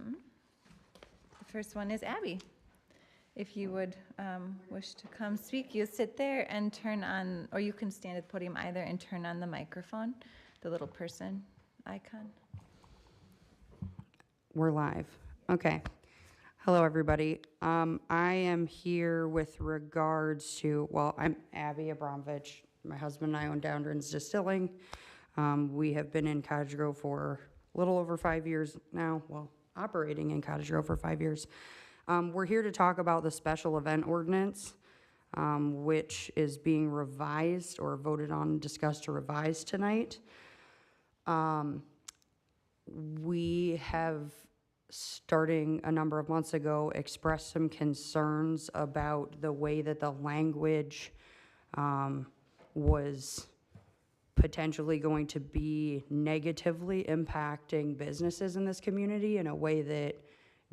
The first one is Abby. If you would wish to come speak, you sit there and turn on, or you can stand at the podium either and turn on the microphone, the little person icon. We're live. Okay. Hello, everybody. I am here with regards to, well, I'm Abby Abramovich. My husband and I own Downrins Distilling. We have been in Cottage Grove for a little over 5 years now. Well, operating in Cottage Grove for 5 years. We're here to talk about the special event ordinance, which is being revised or voted on and discussed to revise tonight. We have, starting a number of months ago, expressed some concerns about the way that the language was potentially going to be negatively impacting businesses in this community in a way that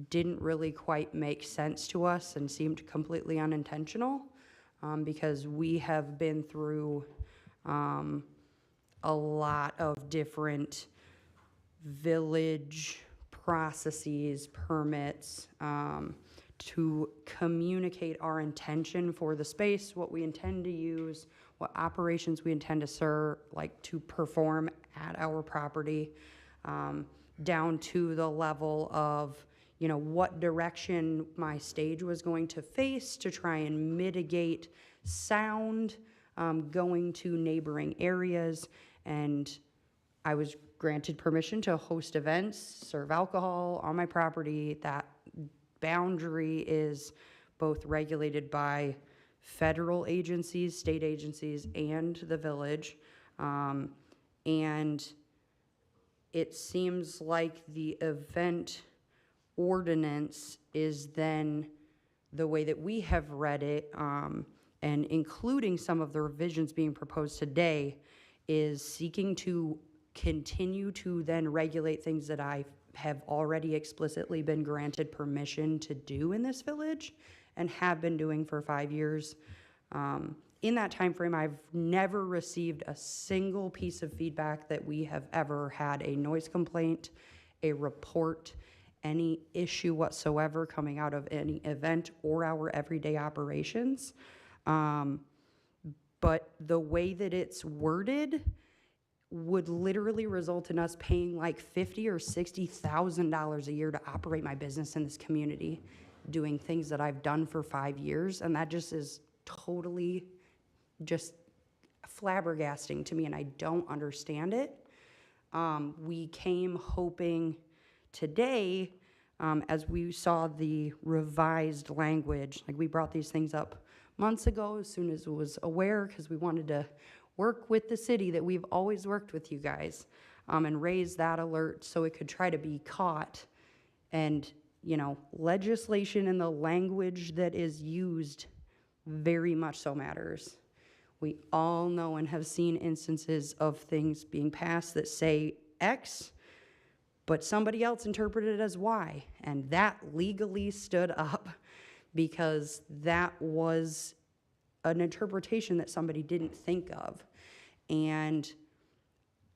didn't really quite make sense to us and seemed completely unintentional, because we have been through a lot of different village processes, permits, to communicate our intention for the space, what we intend to use, what operations we intend to to perform at our property, down to the level of, what direction my stage was going to face to try and mitigate sound, going to neighboring areas. And I was granted permission to host events, serve alcohol on my property. That boundary is both regulated by federal agencies, state agencies, and the village. And it seems like the event ordinance is then, the way that we have read it, and including some of the revisions being proposed today, is seeking to continue to then regulate things that I have already explicitly been granted permission to do in this village and have been doing for 5 years. In that time frame, I've never received a single piece of feedback that we have ever had a noise complaint, a report, any issue whatsoever coming out of any event or our everyday operations. But the way that it's worded would literally result in us paying like $50,000 or $60,000 a year to operate my business in this community, doing things that I've done for 5 years, and that just is totally just flabbergasting to me, and I don't understand it. We came hoping today, as we saw the revised language, like we brought these things up months ago as soon as it was aware, because we wanted to work with the city that we've always worked with you guys, and raise that alert so it could try to be caught. And, legislation and the language that is used very much so matters. We all know and have seen instances of things being passed that say X, but somebody else interpreted it as Y, and that legally stood up because that was an interpretation that somebody didn't think of. And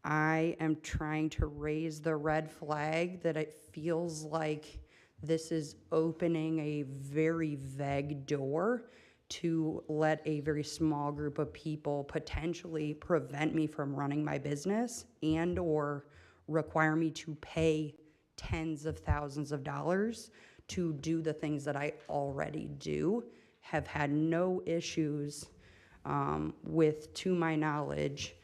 I am trying to raise the red flag that it feels like this is opening a very vague door to let a very small group of people potentially prevent me from running my business and or require me to pay tens of thousands of dollars to do the things that I already do, have had no issues with, to my knowledge,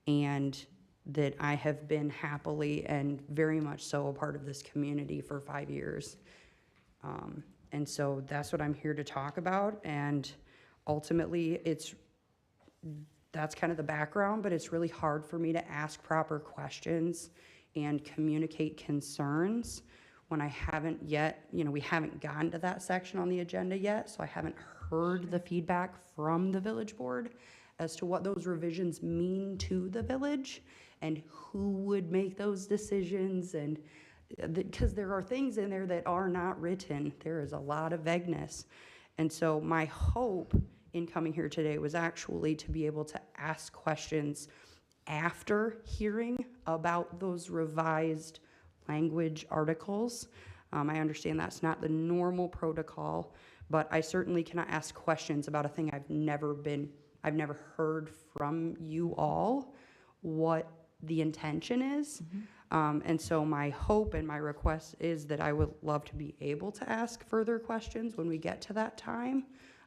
and that I have been happily and very much so a part of this community for 5 years. And so that's what I'm here to talk about, and ultimately that's kind of the background, but it's really hard for me to ask proper questions and communicate concerns when I haven't yet, we haven't gotten to that section on the agenda yet, so I haven't heard the feedback from the village board as to what those revisions mean to the village and who would make those decisions, and because there are things in there that are not written. There is a lot of vagueness. And so my hope in coming here today was actually to be able to ask questions after hearing about those revised language articles, I understand that's not the normal protocol, but I certainly cannot ask questions about a thing I've never heard from you all what the intention is. And so my hope and my request is that I would love to be able to ask further questions when we get to that time.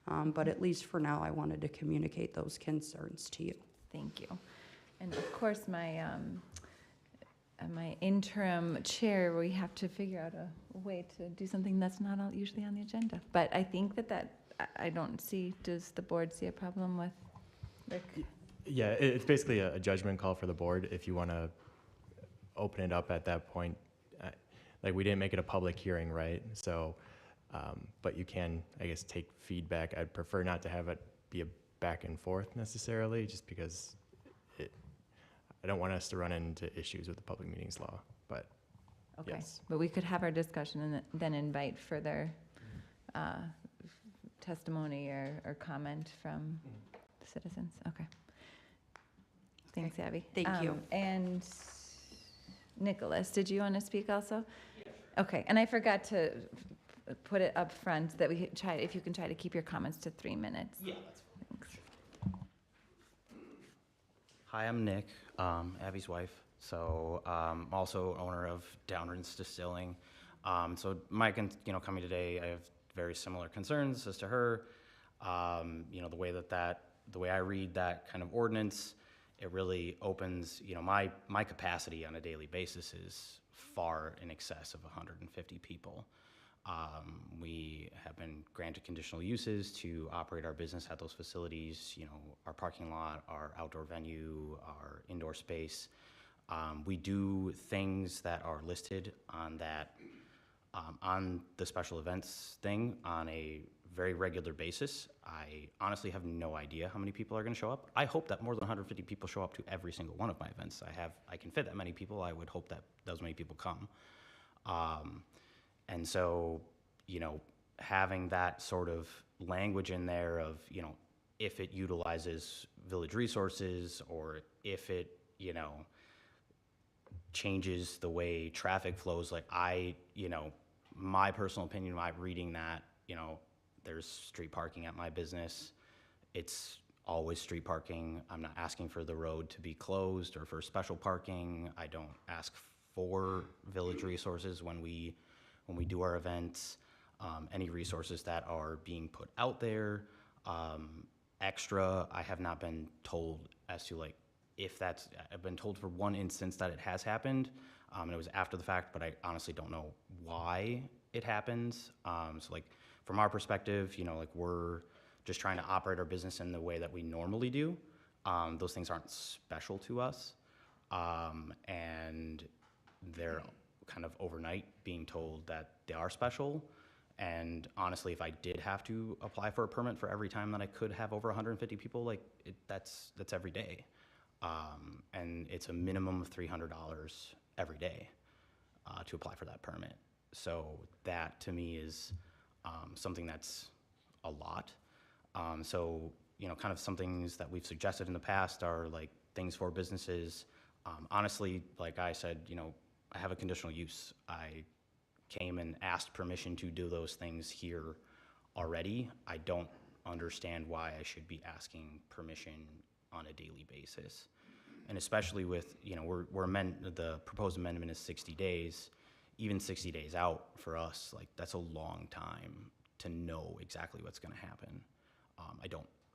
But at least for now, I wanted to communicate those concerns to you. Thank you. And of course, my interim chair, we have to figure out a way to do something that's not usually on the agenda. But I think I don't see, does the board see a problem with, Rick? Yeah, it's basically a judgment call for the board if you want to open it up at that point. Like, we didn't make it a public hearing, right? So, but you can, I guess, take feedback. I'd prefer not to have it be a back and forth necessarily, just because I don't want us to run into issues with the public meetings law, but Okay, yes. but we could have our discussion and then invite further testimony or comment from citizens. Okay. Thanks, Abby. Thank you. And Nicholas, did you want to speak also? Okay, and I forgot to put it up front that we try, if you can try to keep your comments to 3 minutes. Yeah, that's fine. Thanks. Hi, I'm Nick, Abby's wife. So, also owner of Downrinse Distilling. So Mike, and coming today, I have very similar concerns as to her. The way I read that kind of ordinance, it really opens, my capacity on a daily basis is far in excess of 150 people. We have been granted conditional uses to operate our business at those facilities, our parking lot, our outdoor venue, our indoor space. We do things that are listed on that, on the special events thing on a very regular basis. I honestly have no idea how many people are going to show up. I hope that more than 150 people show up to every single one of my events. I can fit that many people. I would hope that those many people come. And so, having that sort of language in there of, if it utilizes village resources or if it, changes the way traffic flows, like my personal opinion, my reading that, there's street parking at my business. It's always street parking. I'm not asking for the road to be closed or for special parking. I don't ask for village resources when we do our events. Any resources that are being put out there, extra, I have not been told as to I've been told for one instance that it has happened, and it was after the fact, but I honestly don't know why it happens. From our perspective, we're just trying to operate our business in the way that we normally do. Those things aren't special to us, and they're kind of overnight being told that they are special. And honestly, if I did have to apply for a permit for every time that I could have over 150 people, that's every day. And it's a minimum of $300 every day to apply for that permit. So that to me is something that's a lot. Kind of some things that we've suggested in the past are like things for businesses. Honestly, like I said, I have a conditional use. I came and asked permission to do those things here already. I don't understand why I should be asking permission on a daily basis. And especially with, the proposed amendment is 60 days. Even 60 days out for us, that's a long time to know exactly what's going to happen.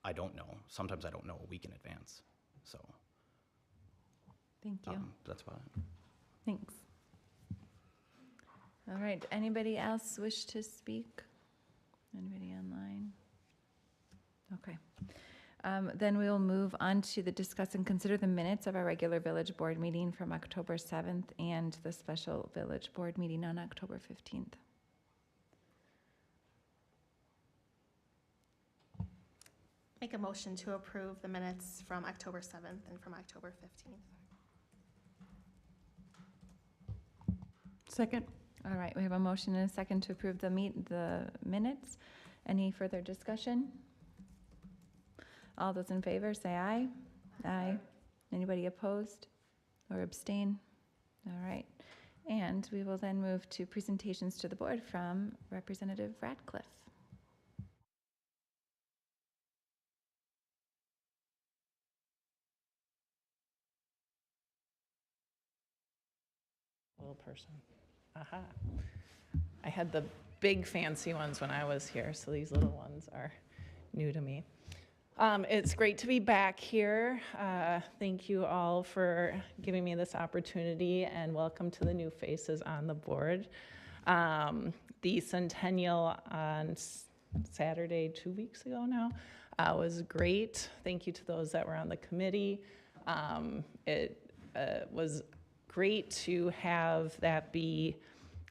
I don't know. Sometimes I don't know a week in advance. So. Thank you. That's about it. Thanks. All right, anybody else wish to speak? Anybody online? Okay. Then we will move on to the discuss and consider the minutes of our regular village board meeting from October 7th and the special village board meeting on October 15th. Make a motion to approve the minutes from October 7th and from October 15th. Second. All right, we have a motion and a second to approve the minutes. Any further discussion? All those in favor, say aye. Aye. Anybody opposed or abstain? All right. And we will then move to presentations to the board from Representative Radcliffe. Little person. Aha. I had the big fancy ones when I was here, so these little ones are new to me. It's great to be back here. Thank you all for giving me this opportunity, and welcome to the new faces on the board. The centennial on Saturday, 2 weeks ago now, was great. Thank you to those that were on the committee. It was great to have that be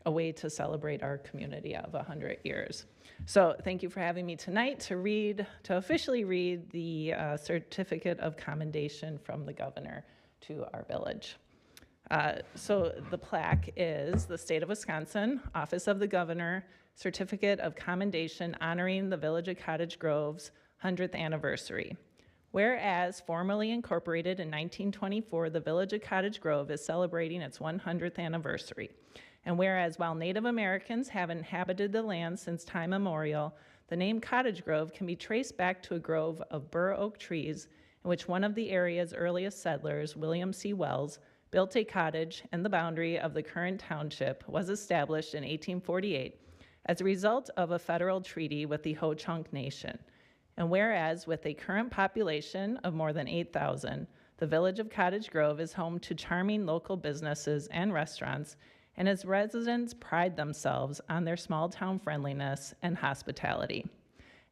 a way to celebrate our community of 100 years. So thank you for having me tonight to officially read the certificate of commendation from the governor to our village. So the plaque is the State of Wisconsin, Office of the Governor, Certificate of Commendation honoring the Village of Cottage Grove's 100th anniversary. Whereas formally incorporated in 1924, the Village of Cottage Grove is celebrating its 100th anniversary. And whereas while Native Americans have inhabited the land since time immemorial, the name Cottage Grove can be traced back to a grove of bur oak trees in which one of the area's earliest settlers, William C. Wells, built a cottage, and the boundary of the current township was established in 1848 as a result of a federal treaty with the Ho-Chunk Nation. And whereas with a current population of more than 8,000, the Village of Cottage Grove is home to charming local businesses and restaurants, and its residents pride themselves on their small town friendliness and hospitality.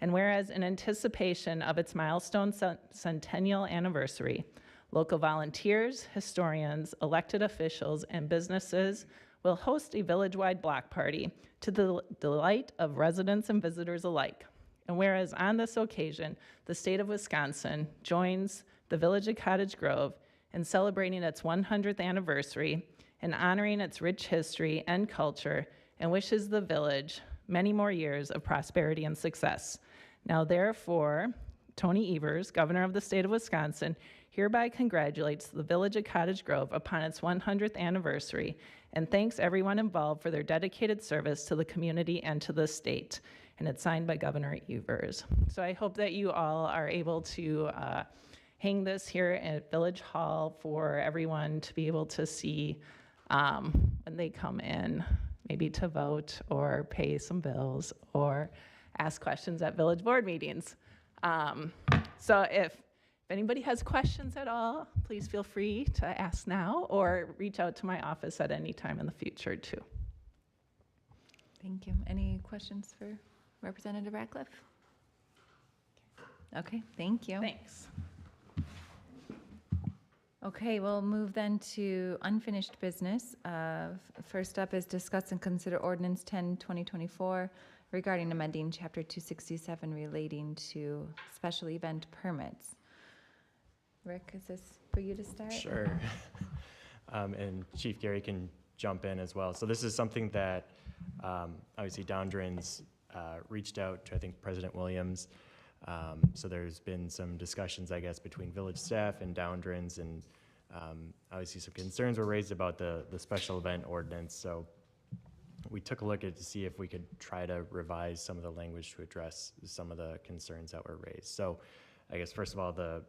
And whereas in anticipation of its milestone centennial anniversary, local volunteers, historians, elected officials, and businesses will host a village-wide block party to the delight of residents and visitors alike. And whereas on this occasion, the state of Wisconsin joins the Village of Cottage Grove in celebrating its 100th anniversary and honoring its rich history and culture, and wishes the village many more years of prosperity and success. Now, therefore, Tony Evers, Governor of the state of Wisconsin, hereby congratulates the Village of Cottage Grove upon its 100th anniversary and thanks everyone involved for their dedicated service to the community and to the state. And it's signed by Governor Evers. So I hope that you all are able to hang this here at Village Hall for everyone to be able to see when they come in, maybe to vote or pay some bills or ask questions at village board meetings. So if anybody has questions at all, please feel free to ask now or reach out to my office at any time in the future too. Thank you. Any questions for Representative Radcliffe? Okay, thank you. Thanks. Okay, we'll move then to unfinished business. First up is discuss and consider ordinance 10/2024 regarding amending chapter 267 relating to special event permits. Rick, is this for you to start? Sure. And Chief Gary can jump in as well. So this is something that obviously Downdren's reached out to, I think, President Williams. So there's been some discussions, I guess, between village staff and Downdren's, and obviously some concerns were raised about the special event ordinance. So we took a look at it to see if we could try to revise some of the language to address some of the concerns that were raised. So I guess, first of all, the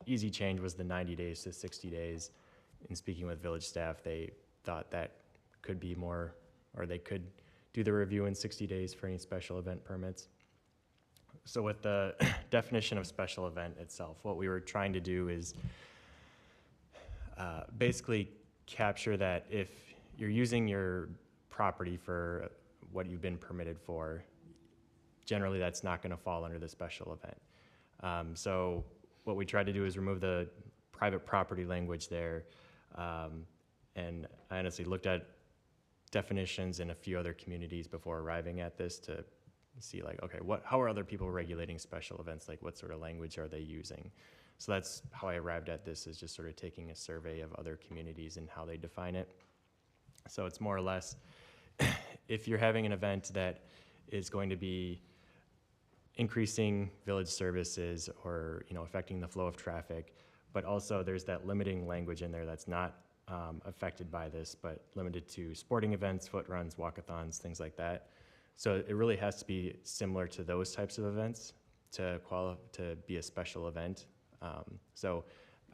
easy change was the 90 days to 60 days. In speaking with village staff, they thought that could be more, or they could do the review in 60 days for any special event permits. So with the definition of special event itself, what we were trying to do is basically capture that if you're using your property for what you've been permitted for, generally that's not going to fall under the special event. So what we tried to do is remove the private property language there. And I honestly looked at definitions in a few other communities before arriving at this to see, like, okay, how are other people regulating special events? Like, what sort of language are they using? So that's how I arrived at this, is just sort of taking a survey of other communities and how they define it. So it's more or less, if you're having an event that is going to be increasing village services or, affecting the flow of traffic, but also there's that limiting language in there that's not affected by this, but limited to sporting events, foot runs, walkathons, things like that. So it really has to be similar to those types of events to be a special event. So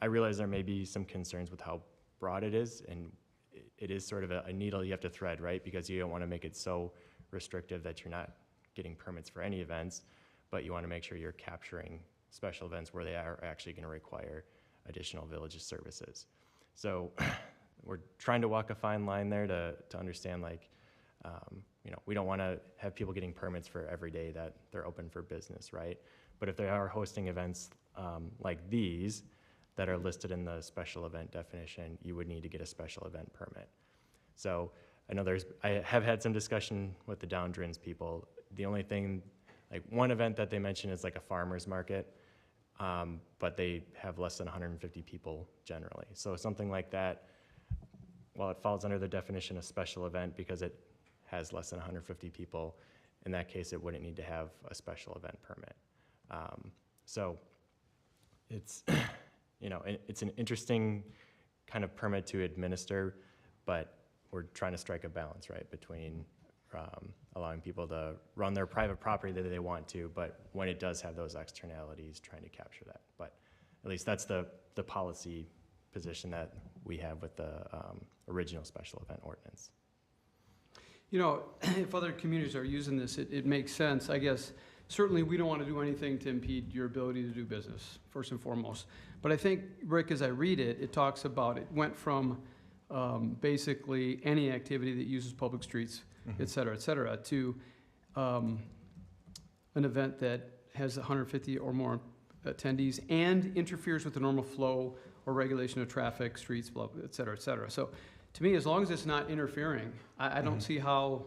I realize there may be some concerns with how broad it is, and it is sort of a needle you have to thread, right? Because you don't want to make it so restrictive that you're not getting permits for any events, but you want to make sure you're capturing special events where they are actually going to require additional village services. So we're trying to walk a fine line there to understand, like, we don't want to have people getting permits for every day that they're open for business, right? But if they are hosting events like these that are listed in the special event definition, you would need to get a special event permit. So I know I have had some discussion with the Downdrins people. The only thing, like one event that they mentioned is like a farmer's market, but they have less than 150 people generally. So something like that, while it falls under the definition of special event because it has less than 150 people, in that case it wouldn't need to have a special event permit. So it's, it's an interesting kind of permit to administer, but we're trying to strike a balance, right, between allowing people to run their private property that they want to, but when it does have those externalities, trying to capture that. But at least that's the policy position that we have with the original special event ordinance. If other communities are using this, it makes sense. I guess certainly we don't want to do anything to impede your ability to do business, first and foremost. But I think, Rick, as I read it, it talks about it went from basically any activity that uses public streets, et cetera, to an event that has 150 or more attendees and interferes with the normal flow or regulation of traffic, streets, blah, et cetera, et cetera. So to me, as long as it's not interfering, I don't see how,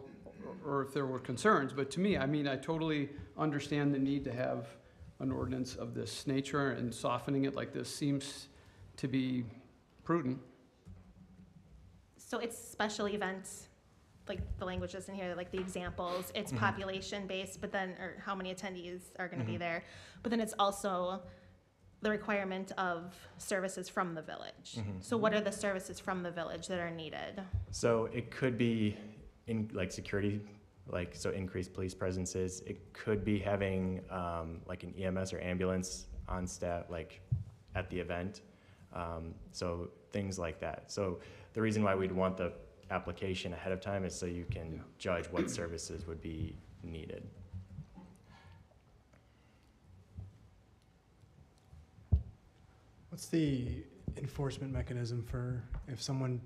or if there were concerns, but to me, I totally understand the need to have an ordinance of this nature, and softening it like this seems to be prudent. So it's special events, like the language is in here, like the examples, it's population-based, but then, or how many attendees are gonna be there. But then it's also the requirement of services from the village. So what are the services from the village that are needed? So it could be in like security, like so increased police presences. It could be having like an EMS or ambulance on staff, like at the event. So things like that. So the reason why we'd want the application ahead of time is so you can judge what services would be needed. What's the enforcement mechanism for if someone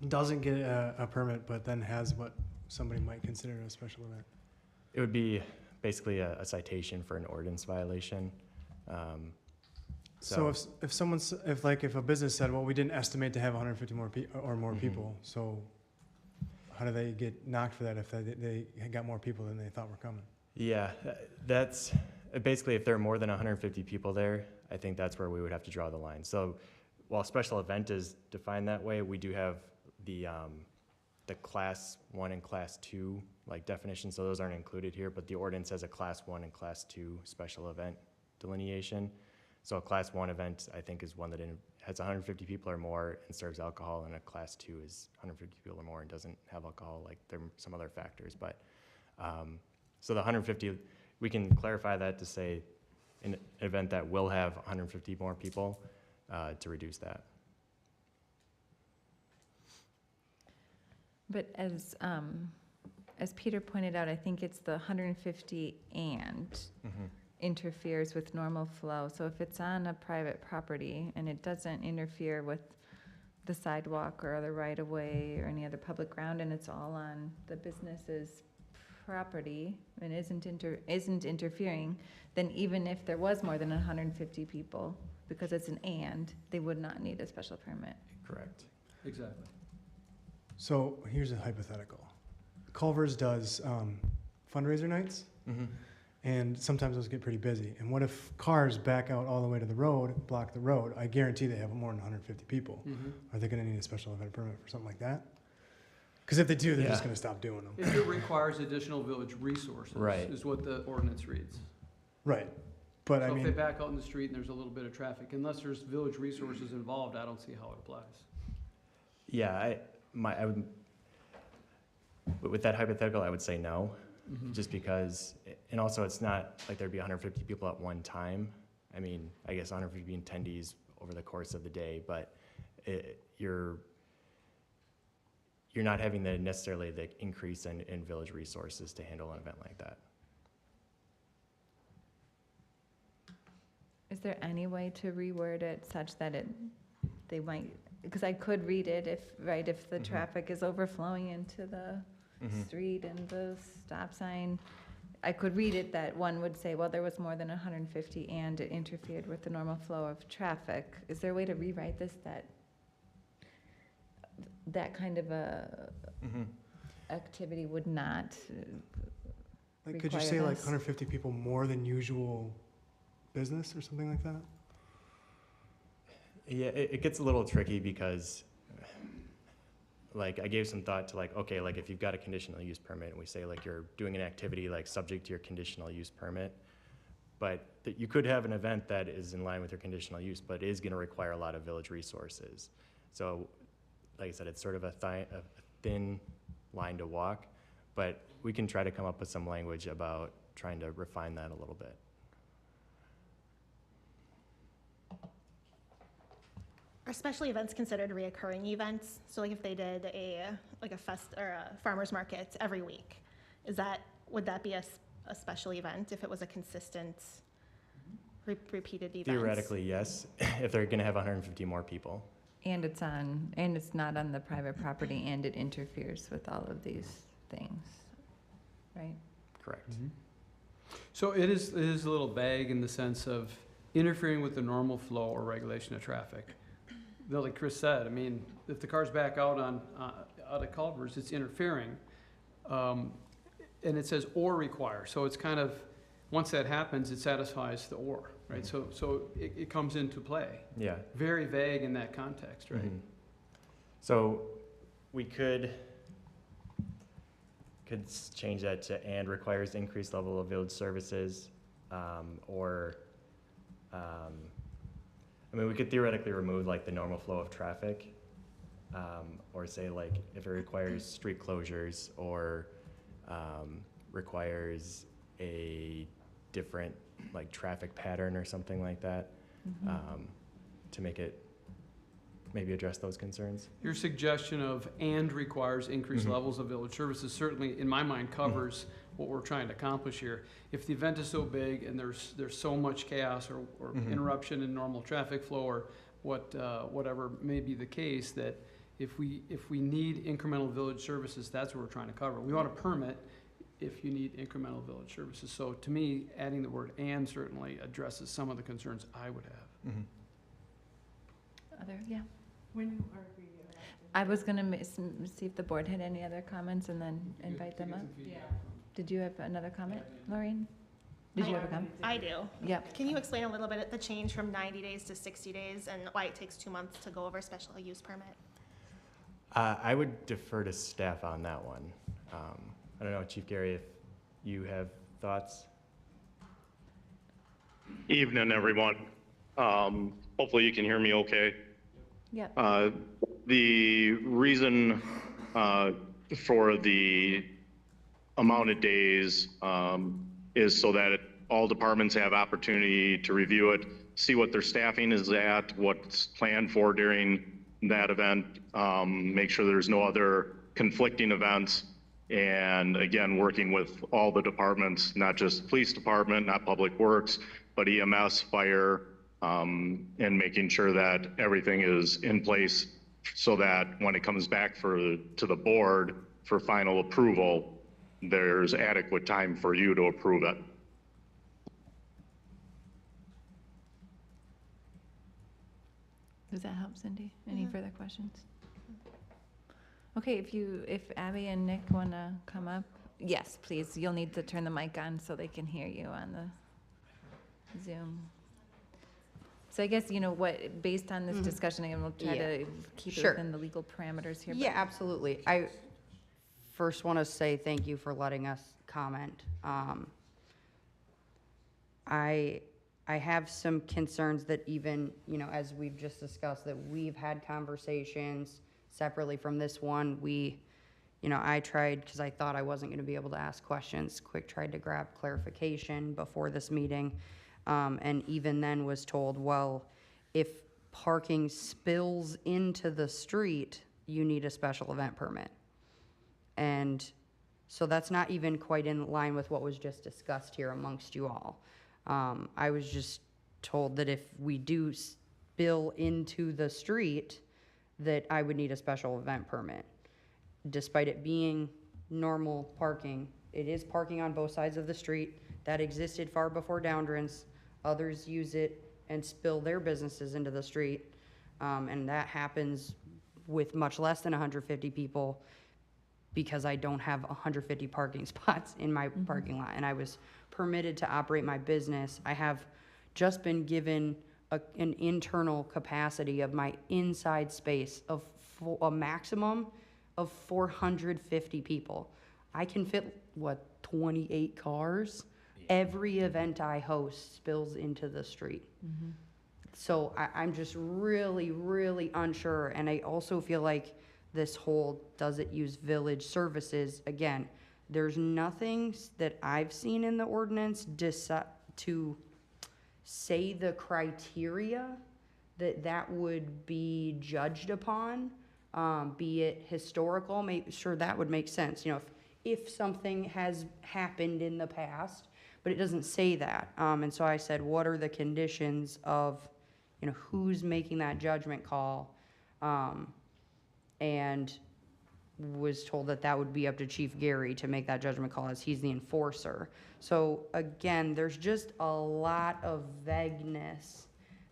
doesn't get a permit but then has what somebody might consider a special event? It would be basically a citation for an ordinance violation. So if a business said, well, we didn't estimate to have 150 more people, so how do they get knocked for that if they got more people than they thought were coming? Yeah, that's basically if there are more than 150 people there, I think that's where we would have to draw the line. So while special event is defined that way, we do have the class 1 and class 2 like definitions, so those aren't included here, but the ordinance has a class 1 and class 2 special event delineation. So a class 1 event, I think, is one that has 150 people or more and serves alcohol, and a class 2 is 150 people or more and doesn't have alcohol. Like there are some other factors, but so the 150, we can clarify that to say an event that will have 150 more people to reduce that. But as Peter pointed out, I think it's the 150 and interferes with normal flow. So if it's on a private property and it doesn't interfere with the sidewalk or the right-of-way or any other public ground, and it's all on the business's property and isn't interfering, then even if there was more than 150 people, because it's an and, they would not need a special permit. Correct. Exactly. So here's a hypothetical. Culver's does fundraiser nights, and sometimes those get pretty busy. And what if cars back out all the way to the road, block the road? I guarantee they have more than 150 people. Are they going to need a special event permit for something like that? Because if they do, they're just going to stop doing them. If it requires additional village resources, Right. is what the ordinance reads. Right. But I So if they mean, back out in the street and there's a little bit of traffic, unless there's village resources involved, I don't see how it applies. Yeah, I would, with that hypothetical, I would say no, just because, and also it's not like there'd be 150 people at one time. I mean, I guess 150 attendees over the course of the day, but you're not having necessarily the increase in village resources to handle an event like that. Is there any way to reword it such that they might, because I could read it if the traffic is overflowing into the street and the stop sign, I could read it that one would say, well, there was more than 150 and it interfered with the normal flow of traffic. Is there a way to rewrite this that kind of a activity would not like, could you require say like this? 150 people more than usual business or something like that? Yeah, it gets a little tricky because, like, I gave some thought to like, okay, like if you've got a conditional use permit and we say like you're doing an activity like subject to your conditional use permit, but that you could have an event that is in line with your conditional use, but is going to require a lot of village resources. So, like I said, it's sort of a thin line to walk, but we can try to come up with some language about trying to refine that a little bit. Are special events considered reoccurring events? So like if they did a fest or a farmer's market every week, would that be a special event if it was a consistent repeated event? Theoretically, yes, if they're going to have 150 more people. And it's not on the private property, and it interferes with all of these things, right? Correct. So it is a little vague in the sense of interfering with the normal flow or regulation of traffic. Though, like Chris said, I mean, if the cars back out out of Culver's, it's interfering. And it says or require, so it's kind of, once that happens, it satisfies the or, right? So it comes into play. Yeah. Very vague in that context, right? So we could change that to and requires increased level of village services, or I mean, we could theoretically remove like the normal flow of traffic, or say like if it requires street closures or requires a different like traffic pattern or something like that, to make it maybe address those concerns. Your suggestion of and requires increased levels of village services certainly, in my mind, covers what we're trying to accomplish here. If the event is so big and there's so much chaos or interruption in normal traffic flow or whatever may be the case, that if we need incremental village services, that's what we're trying to cover. We want a permit if you need incremental village services. So to me, adding the word and certainly addresses some of the concerns I would have. Yeah. I was gonna see if the board had any other comments and then invite them up. Did you have another comment, Maureen? Did you have a comment? I do. Yep. Can you explain a little bit the change from 90 days to 60 days and why it takes 2 months to go over a special use permit? I would defer to staff on that one. I don't know, Chief Gary, if you have thoughts? Evening, everyone. Hopefully you can hear me okay. Yep. The reason for the amount of days is so that all departments have opportunity to review it, see what their staffing is at, what's planned for during that event, make sure there's no other conflicting events, and again, working with all the departments, not just police department, not public works, but EMS, fire, and making sure that everything is in place so that when it comes back to the board for final approval, there's adequate time for you to approve it. Does that help, Cindy? Any further questions? Okay, if Abby and Nick wanna come up, yes, please. You'll need to turn the mic on so they can hear you on the Zoom. So I guess, based on this discussion, again, we'll try to keep it Sure. within the legal parameters here. Yeah, absolutely. I first want to say thank you for letting us comment. I I have some concerns that even, you know, as we've just discussed, that we've had conversations separately from this one. You know, I tried, because I thought I wasn't gonna be able to ask questions, tried to grab clarification before this meeting. And even then was told, well, if parking spills into the street, you need a special event permit. And so that's not even quite in line with what was just discussed here amongst you all. I was just told that if we do spill into the street, that I would need a special event permit. Despite it being normal parking, it is parking on both sides of the street. That existed far before Downdrans. Others use it and spill their businesses into the street. And that happens with much less than 150 people, because I don't have 150 parking spots in my parking lot, and I was permitted to operate my business. I have just been given an internal capacity of my inside space of a maximum of 450 people. I can fit, 28 cars? Every event I host spills into the street. So I'm just really, really unsure, and I also feel like this whole, does it use village services? Again, there's nothing that I've seen in the ordinance to say the criteria that would be judged upon, be it historical, sure, that would make sense, you know, if something has happened in the past, but it doesn't say that. And so I said, what are the conditions of, you know, who's making that judgment call? And was told that that would be up to Chief Gary to make that judgment call, as he's the enforcer. So again, there's just a lot of vagueness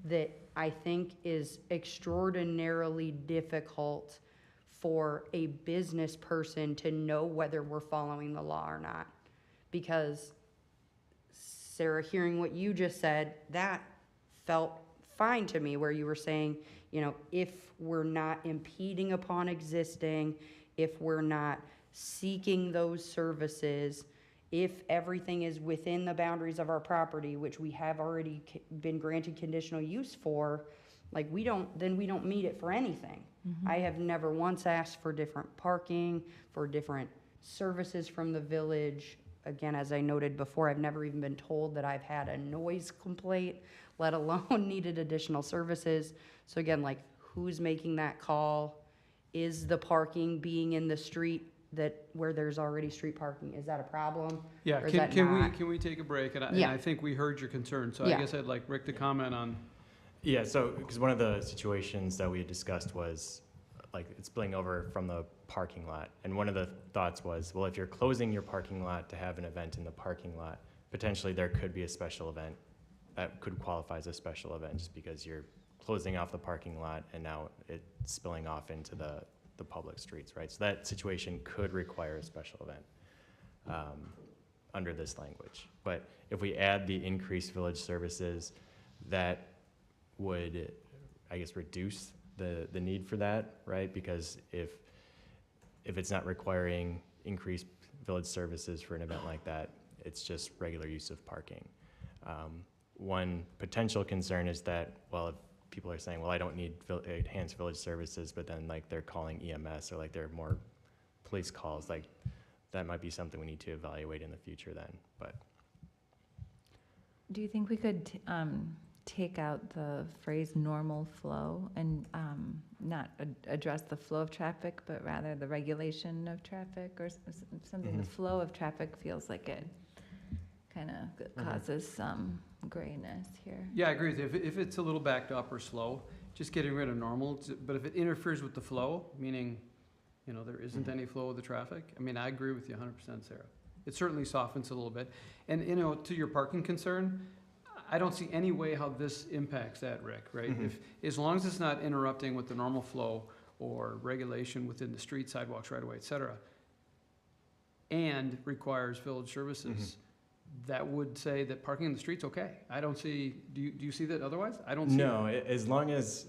that I think is extraordinarily difficult for a business person to know whether we're following the law or not. Because, Sarah, hearing what you just said, that felt fine to me, where you were saying, you know, if we're not impeding upon existing, if we're not seeking those services, if everything is within the boundaries of our property, which we have already been granted conditional use for, like, then we don't meet it for anything. I have never once asked for different parking, for different services from the village. Again, as I noted before, I've never even been told that I've had a noise complaint, let alone needed additional services. So again, like, who's making that call? Is the parking being in the street where there's already street parking, is that a problem? Yeah, Or is that can not? we take a break? And Yeah. I think we heard your concern, so Yeah. I guess I'd like Rick to comment on. Yeah, so, because one of the situations that we had discussed was, like, it's spilling over from the parking lot. And one of the thoughts was, well, if you're closing your parking lot to have an event in the parking lot, potentially there could be a special event that could qualify as a special event, just because you're closing off the parking lot and now it's spilling off into the public streets, right? So that situation could require a special event under this language. But if we add the increased village services, that would, I guess, reduce the need for that, right? Because if it's not requiring increased village services for an event like that, it's just regular use of parking. One potential concern is that, well, if people are saying, well, I don't need enhanced village services, but then, like, they're calling EMS, or, like, there are more police calls, like, that might be something we need to evaluate in the future then, but. Do you think we could take out the phrase normal flow and not address the flow of traffic, but rather the regulation of traffic, or something? The flow of traffic feels like it kind of causes some grayness here. Yeah, I agree with you. If it's a little backed up or slow, just getting rid of normal. But if it interferes with the flow, meaning, you know, there isn't any flow of the traffic, I mean, I agree with you 100%, Sarah. It certainly softens a little bit. And, you know, to your parking concern, I don't see any way how this impacts that, Rick, right? As long as it's not interrupting with the normal flow or regulation within the street, sidewalks, right away, et cetera, and requires village services, that would say that parking in the street's okay. I don't see, do you see that otherwise? I don't see No, that. as long as,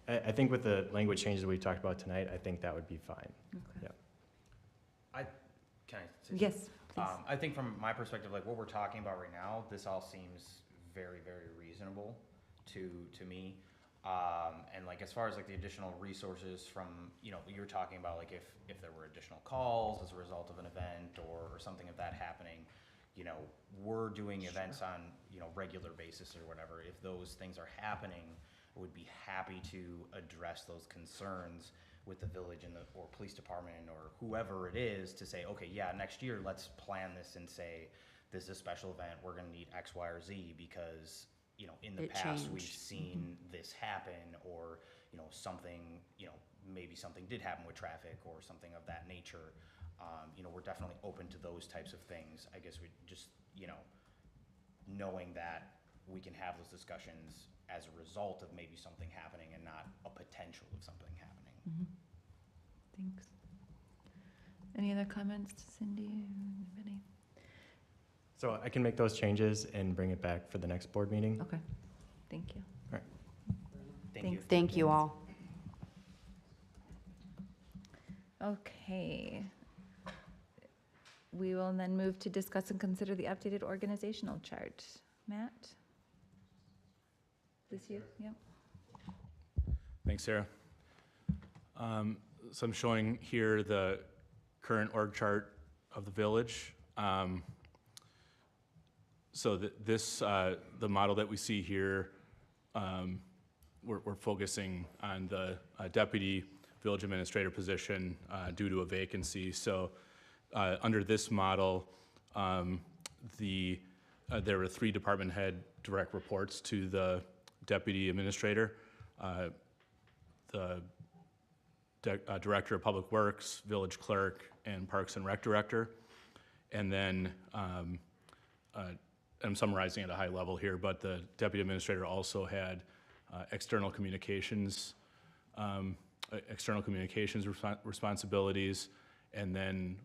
I think with the language changes we talked about tonight, I think that would be fine. Okay. Yeah. Can I say Yes, please. I think from my perspective, like, what we're talking about right now, this all seems very, very reasonable to me. And like, as far as like the additional resources from, you know, you're talking about like if there were additional calls as a result of an event or something of that happening, you know, we're doing events on, you know, regular basis or whatever. If those things are happening, I would be happy to address those concerns with the village and or police department or whoever it is to say, okay, yeah, next year, let's plan this and say, this is a special event, we're gonna need X, Y, or Z because, you know, in the It past, we've changed. seen this happen, or, you know, something, you know, maybe something did happen with traffic or something of that nature. You know, we're definitely open to those types of things. I guess we just, you know, knowing that we can have those discussions as a result of maybe something happening and not a potential of something happening. Thanks. Any other comments, Cindy? Anybody? So I can make those changes and bring it back for the next board meeting. Okay, thank you. Thank you. Thank you all. Okay. We will then move to discuss and consider the updated organizational chart. Matt? This you? Yep. Thanks, Sarah. So I'm showing here the current org chart of the village. So the model that we see here, we're focusing on the deputy village administrator position due to a vacancy. So under this model, there were 3 department head direct reports to the deputy administrator, the director of public works, village clerk, and parks and rec director. And then I'm summarizing at a high level here, but the deputy administrator also had external communications responsibilities, and then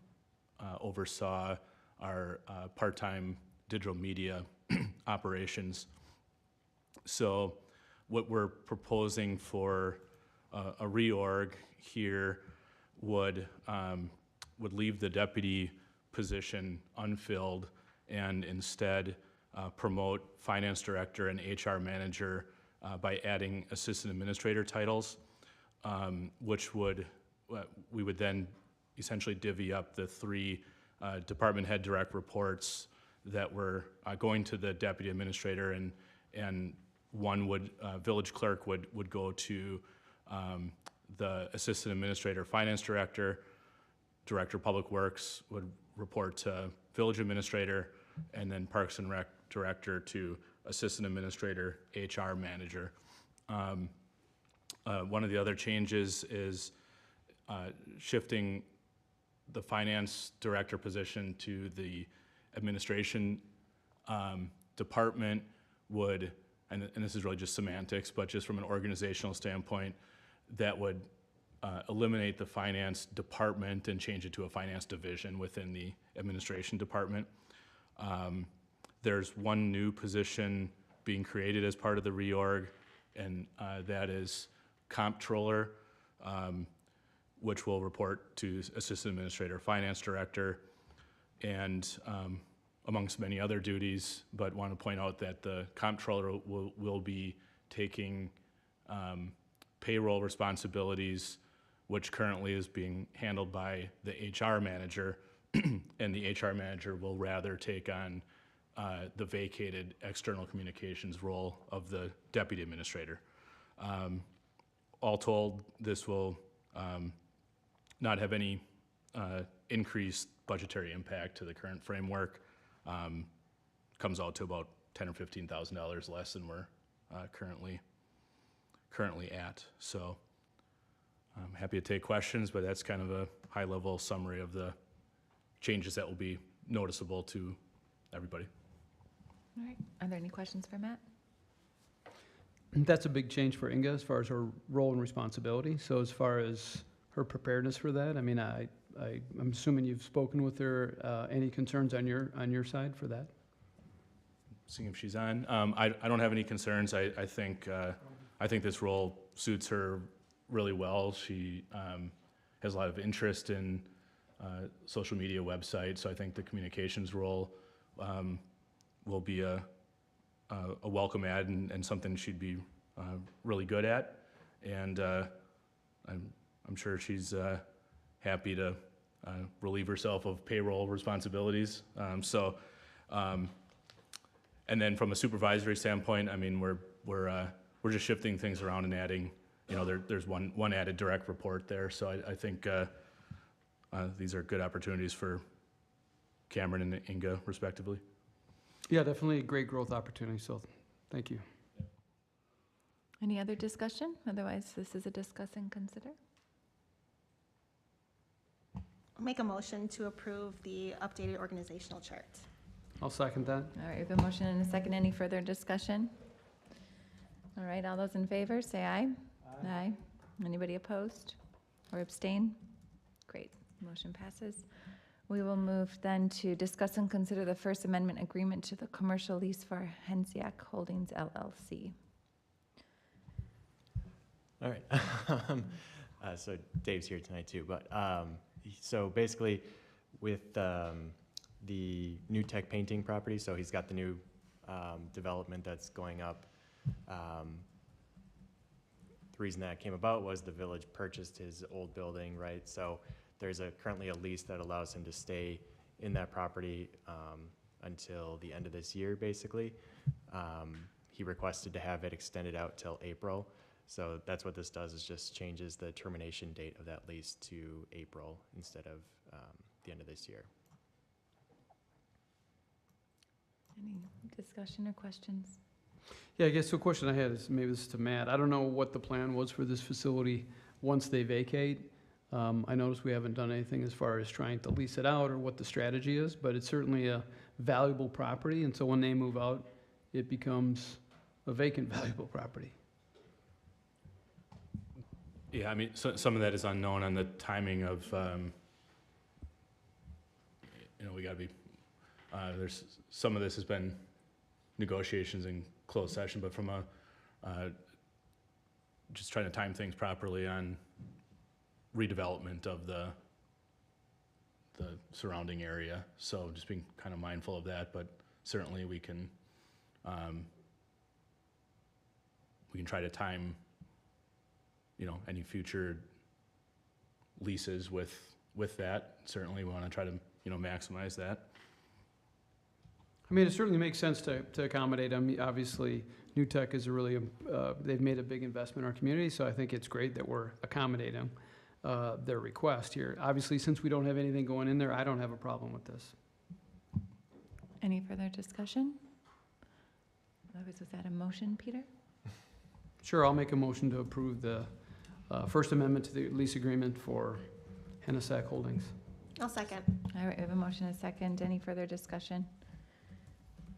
oversaw our part-time digital media operations. So what we're proposing for a reorg here would leave the deputy position unfilled and instead promote finance director and HR manager by adding assistant administrator titles, which we would then essentially divvy up the 3 department head direct reports that were going to the deputy administrator, and one village clerk would go to the assistant administrator, finance director, director of public works would report to village administrator, and then parks and rec director to assistant administrator, HR manager. One of the other changes is shifting the finance director position to the administration department would, and this is really just semantics, but just from an organizational standpoint, that would eliminate the finance department and change it to a finance division within the administration department. There's one new position being created as part of the reorg, and that is comptroller, which will report to assistant administrator, finance director, and amongst many other duties, but want to point out that the comptroller will be taking payroll responsibilities, which currently is being handled by the HR manager, and the HR manager will rather take on the vacated external communications role of the deputy administrator. All told, this will not have any increased budgetary impact to the current framework. Comes out to about $10,000 or $15,000 less than we're currently at. So I'm happy to take questions, but that's kind of a high-level summary of the changes that will be noticeable to everybody. All right, are there any questions for Matt? That's a big change for Inga as far as her role and responsibility. So as far as her preparedness for that, I mean, I'm assuming you've spoken with her. Any concerns on your side for that? Seeing if she's on. I don't have any concerns. I think this role suits her really well. She has a lot of interest in social media websites, so I think the communications role will be a a welcome add and something she'd be really good at. And I'm sure she's happy to relieve herself of payroll responsibilities. And then from a supervisory standpoint, I mean, we're just shifting things around and adding, you know, there's one added direct report there. So I think these are good opportunities for Cameron and Inga respectively. Yeah, definitely a great growth opportunity, so thank you. Any other discussion? Otherwise, this is a discuss and consider. I'll make a motion to approve the updated organizational chart. I'll second that. All right, we have a motion and a second. Any further discussion? All right, all those in favor, say aye. Aye. Anybody opposed or abstain? Great, motion passes. We will move then to discuss and consider the First Amendment agreement to the commercial lease for Hensiak Holdings LLC. All right. So Dave's here tonight too, but so basically with the new tech painting property, so he's got the new development that's going up. The reason that came about was the village purchased his old building, right? So there's currently a lease that allows him to stay in that property until the end of this year, basically. He requested to have it extended out till April. So that's what this does, is just changes the termination date of that lease to April instead of the end of this year. Any discussion or questions? Yeah, I guess the question I had is, maybe this is to Matt. I don't know what the plan was for this facility once they vacate. I noticed we haven't done anything as far as trying to lease it out or what the strategy is, but it's certainly a valuable property, and so when they move out, it becomes a vacant, valuable property. Yeah, I mean, so, some of that is unknown on the timing of, you know, we gotta be, there's, some of this has been negotiations in closed session, but from a, just trying to time things properly on redevelopment of the surrounding area. So just being kind of mindful of that, but certainly we can try to time, you know, any future leases with that. Certainly we want to try to, you know, maximize that. I mean, it certainly makes sense to accommodate them. Obviously, New Tech is a really, they've made a big investment in our community, so I think it's great that we're accommodating their request here. Obviously, since we don't have anything going in there, I don't have a problem with this. Any further discussion? Otherwise, was that a motion, Peter? Sure, I'll make a motion to approve the First Amendment to the lease agreement for Hensiak Holdings. I'll second. All right, we have a motion and a second. Any further discussion?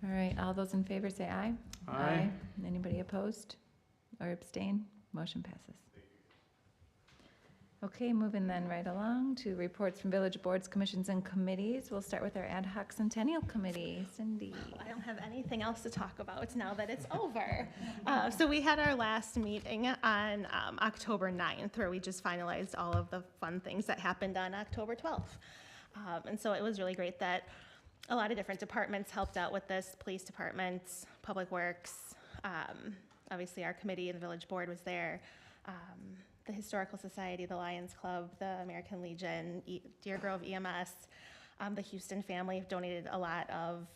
All right, all those in favor say aye. Aye. Anybody opposed or abstain? Motion passes. Okay, moving then right along to reports from village boards, commissions, and committees. We'll start with our ad hoc centennial committee. Cindy. I don't have anything else to talk about now that it's over. So we had our last meeting on October 9th, where we just finalized all of the fun things that happened on October 12th. And so it was really great that a lot of different departments helped out with this. Police department, Public Works, obviously our committee and the village board was there. The Historical Society, the Lions Club, the American Legion, Deer Grove EMS, the Houston family donated a lot of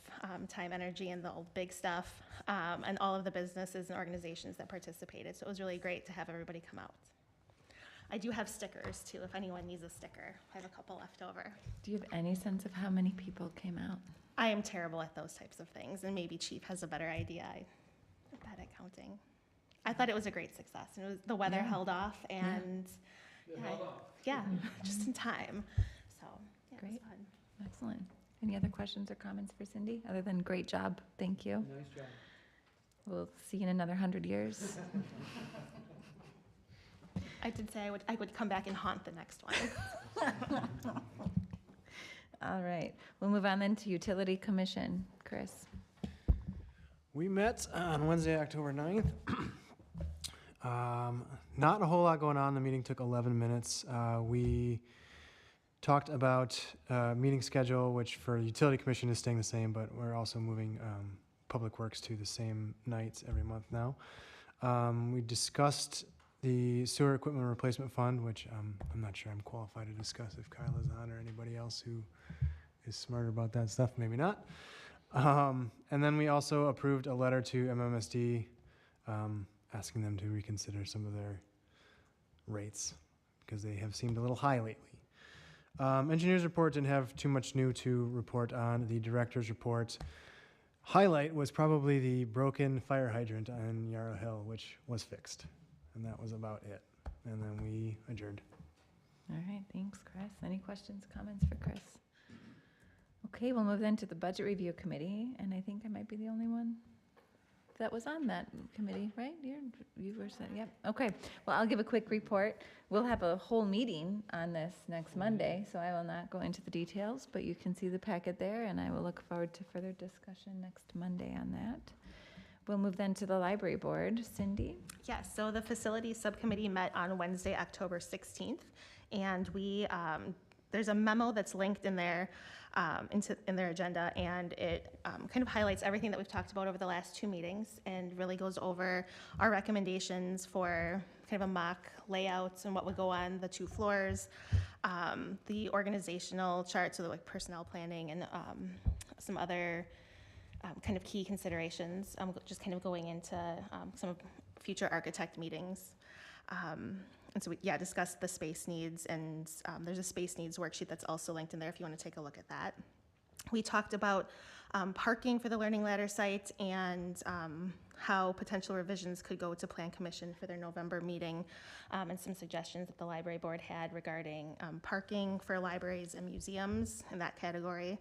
time, energy, and the old big stuff, and all of the businesses and organizations that participated. So it was really great to have everybody come out. I do have stickers too, if anyone needs a sticker. I have a couple left over. Do you have any sense of how many people came out? I am terrible at those types of things, and maybe Chief has a better idea. I'm bad at counting. I thought it was a great success, and it was, the weather held off, and yeah, just in time. So yeah, Great. it was fun. Excellent. Any other questions or comments for Cindy, other than great job? Thank you. Nice job. We'll see you in another 100 years. I did say I would come back and haunt the next one. All right, we'll move on then to Utility Commission. Chris. We met on Wednesday, October 9th. Not a whole lot going on. The meeting took 11 minutes. We talked about meeting schedule, which for the Utility Commission is staying the same, but we're also moving Public Works to the same nights every month now. We discussed the sewer equipment replacement fund, which I'm not sure I'm qualified to discuss if Kyle is on or anybody else who is smarter about that stuff, maybe not. And then we also approved a letter to MMSD asking them to reconsider some of their rates because they have seemed a little high lately. Engineers report didn't have too much new to report on. The director's report highlight was probably the broken fire hydrant on Yarrow Hill, which was fixed. And that was about it. And then we adjourned. All right, thanks, Chris. Any questions, comments for Chris? Okay, we'll move then to the Budget Review Committee, and I think I might be the only one that was on that committee, right? You were, yep, okay. Well, I'll give a quick report. We'll have a whole meeting on this next Monday, so I will not go into the details, but you can see the packet there, and I will look forward to further discussion next Monday on that. We'll move then to the Library Board. Cindy? Yes, so the Facilities Subcommittee met on Wednesday, October 16th, and there's a memo that's linked in there in their agenda, and it kind of highlights everything that we've talked about over the last two meetings and really goes over our recommendations for kind of a mock layout and what would go on the 2 floors, the organizational chart, so like personnel planning and some other kind of key considerations, just kind of going into some future architect meetings. And so we, discussed the space needs, and there's a space needs worksheet that's also linked in there if you want to take a look at that. We talked about parking for the Learning Ladder site and how potential revisions could go to Plan Commission for their November meeting, and some suggestions that the Library Board had regarding parking for libraries and museums in that category.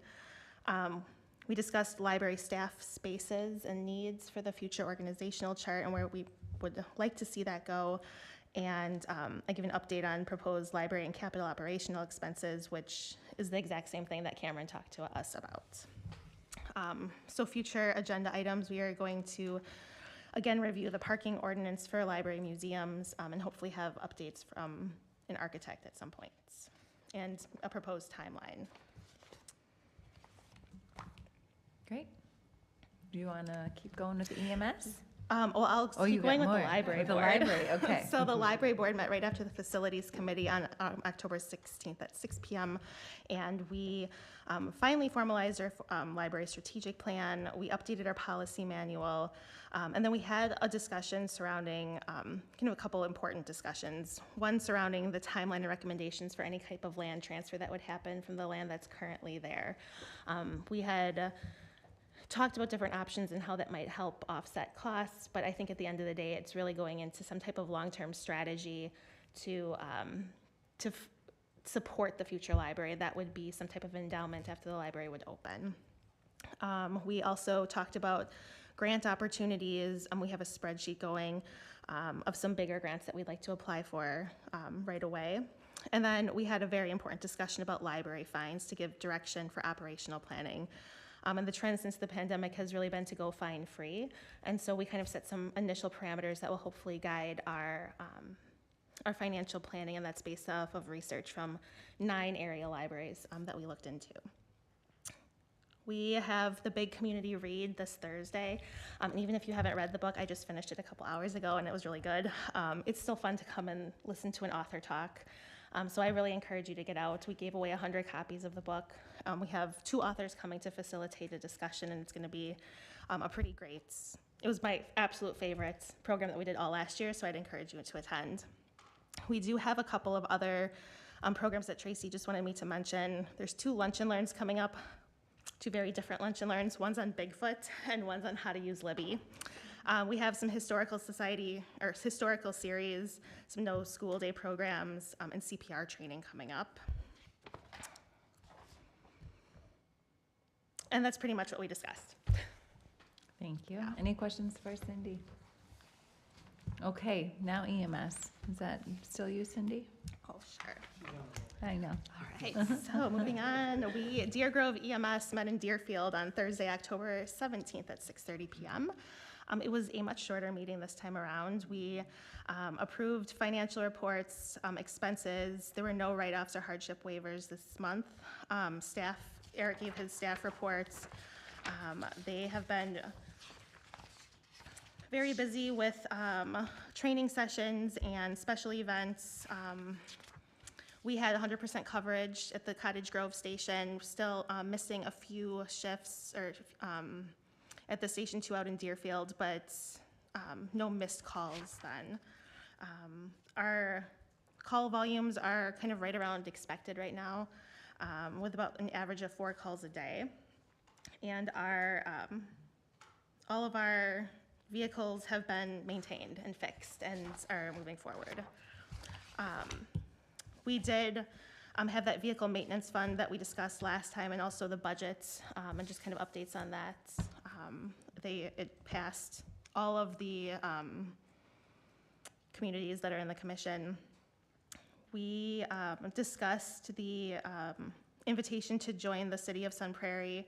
We discussed library staff spaces and needs for the future organizational chart and where we would like to see that go. And I give an update on proposed library and capital operational expenses, which is the exact same thing that Cameron talked to us about. So future agenda items, we are going to, again, review the parking ordinance for library museums and hopefully have updates from an architect at some point and a proposed timeline. Great. Do you want to keep going with the EMS? Well, I'll you keep going got with the more. library With the board. library, okay. So the library board met right after the facilities committee on October 16th at 6 p.m. And we finally formalized our library strategic plan. We updated our policy manual. And then we had a discussion surrounding, kind of a couple important discussions. One surrounding the timeline and recommendations for any type of land transfer that would happen from the land that's currently there. We had talked about different options and how that might help offset costs, but I think at the end of the day, it's really going into some type of long-term strategy to support the future library. That would be some type of endowment after the library would open. We also talked about grant opportunities, and we have a spreadsheet going of some bigger grants that we'd like to apply for right away. And then we had a very important discussion about library fines to give direction for operational planning. And the trend since the pandemic has really been to go fine free. And so we kind of set some initial parameters that will hopefully guide our financial planning, and that's based off of research from 9 area libraries that we looked into. We have the big community read this Thursday. And even if you haven't read the book, I just finished it a couple hours ago and it was really good. It's still fun to come and listen to an author talk. So I really encourage you to get out. We gave away 100 copies of the book. We have 2 authors coming to facilitate a discussion, and it's going to be a pretty great, it was my absolute favorite program that we did all last year, so I'd encourage you to attend. We do have a couple of other programs that Tracy just wanted me to mention. There's 2 lunch and learns coming up, 2 very different lunch and learns. One's on Bigfoot and one's on how to use Libby. We have some historical society or historical series, some no school day programs, and CPR training coming up. And that's pretty much what we discussed. Thank you. Any questions for Cindy? Okay, now EMS. Is that still you, Cindy? Oh, sure. I know. All right, so moving on, Deer Grove EMS met in Deerfield on Thursday, October 17th at 6:30 p.m. It was a much shorter meeting this time around. We approved financial reports, expenses. There were no write-offs or hardship waivers this month. Eric gave his staff reports. They have been very busy with training sessions and special events. We had 100% coverage at the Cottage Grove station, still missing a few shifts or at the Station 2 out in Deerfield, but no missed calls then. Our call volumes are kind of right around expected right now, with about an average of 4 calls a day. And all of our vehicles have been maintained and fixed and are moving forward. We did have that vehicle maintenance fund that we discussed last time, and also the budget, and just kind of updates on that. It passed all of the communities that are in the commission. We discussed the invitation to join the City of Sun Prairie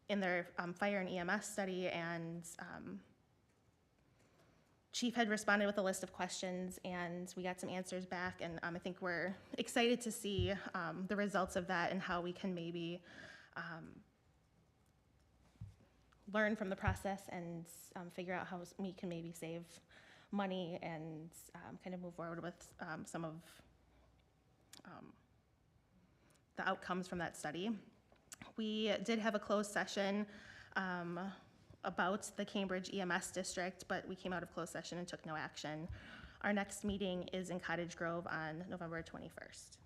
in their fire and EMS study, and Chief had responded with a list of questions, and we got some answers back, and I think we're excited to see the results of that and how we can maybe learn from the process and figure out how we can maybe save money and kind of move forward with some of the outcomes from that study. We did have a closed session about the Cambridge EMS district, but we came out of closed session and took no action. Our next meeting is in Cottage Grove on November 21st.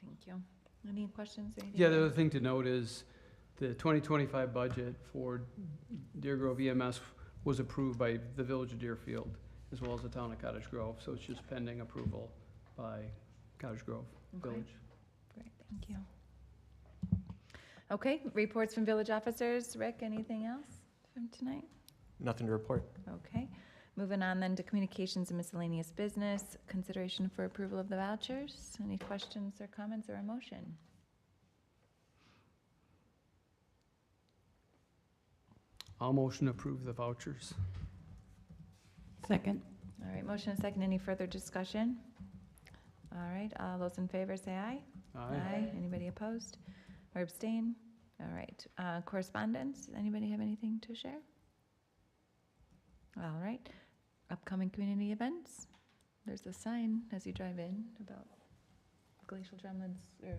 Thank you. Any questions or anything? Yeah, the other thing to note is the 2025 budget for Deer Grove EMS was approved by the Village of Deerfield as well as the town of Cottage Grove, so it's just pending approval by Cottage Grove Okay. Village. Great, thank you. Okay, reports from village officers. Rick, anything else from tonight? Nothing to report. Okay, moving on then to communications and miscellaneous business. Consideration for approval of the vouchers. Any questions or comments or a motion? I'll motion to approve the vouchers. Second. All right, motion and second. Any further discussion? All right, all those in favor say aye. Aye. Anybody opposed or abstain? All right, correspondence. Anybody have anything to share? All right, upcoming community events. There's a sign as you drive in about Glacial Drumlins, or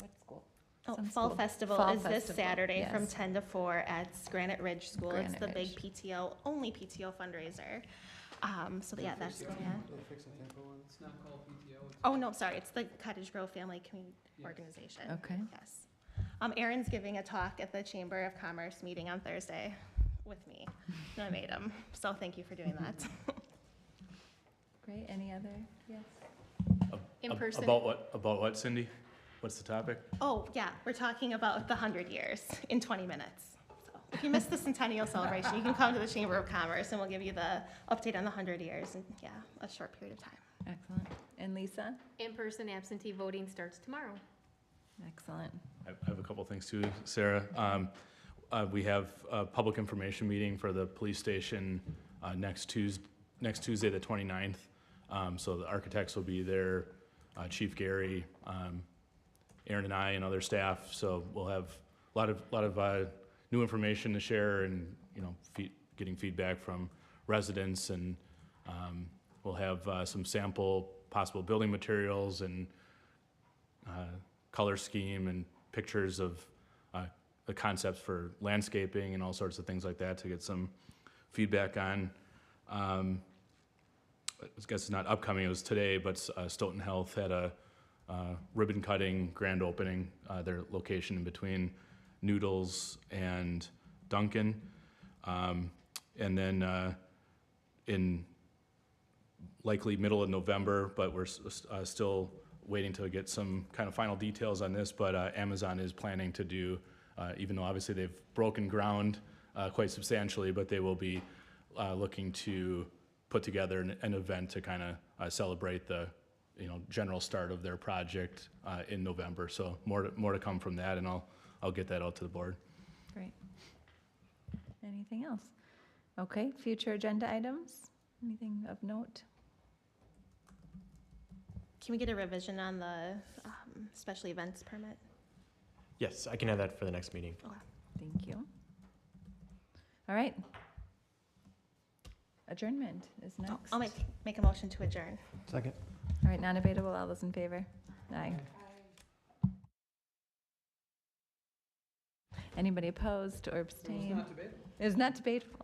what school? Oh, Some Fall school. Festival Fall is this Festival, Saturday from yes. 10 to 4 at Granite Ridge School. It's Granite the big Ridge. PTO, only PTO fundraiser. So yeah, that's going on. It's not called PTO. Oh, no, sorry, it's the Cottage Grove Family Community Yes. Organization. Okay. Yes. Aaron's giving a talk at the Chamber of Commerce meeting on Thursday with me. And I made him, so thank you for doing that. Great, any other, yes? In person. About what, Cindy? What's the topic? Oh, yeah, we're talking about the 100 years in 20 minutes. So if you missed the centennial celebration, you can come to the Chamber of Commerce and we'll give you the update on the 100 years in, yeah, a short period of time. Excellent. And Lisa? In-person absentee voting starts tomorrow. Excellent. I have a couple things too, Sarah. We have a public information meeting for the police station next Tuesday, the 29th. So the architects will be there, Chief Gary, Aaron and I and other staff. So we'll have a lot of new information to share, and getting feedback from residents, and we'll have some sample possible building materials and color scheme and pictures of the concepts for landscaping and all sorts of things like that to get some feedback on. I guess it's not upcoming, it was today, but Stoughton Health had a ribbon cutting grand opening, their location in between Noodles and Duncan. And then in likely middle of November, but we're still waiting to get some kind of final details on this, but Amazon is planning to do, even though obviously they've broken ground quite substantially, but they will be looking to put together an event to kind of celebrate the general start of their project in November. So more to come from that, and I'll get that out to the board. Great. Anything else? Okay, future agenda items? Anything of note? Can we get a revision on the special events permit? Yes, I can have that for the next meeting. Thank you. All right. adjournment is next. I'll make a motion to adjourn. Second. All right, non-debatable, all those in favor? Aye. Anybody opposed or abstained? It was not debatable.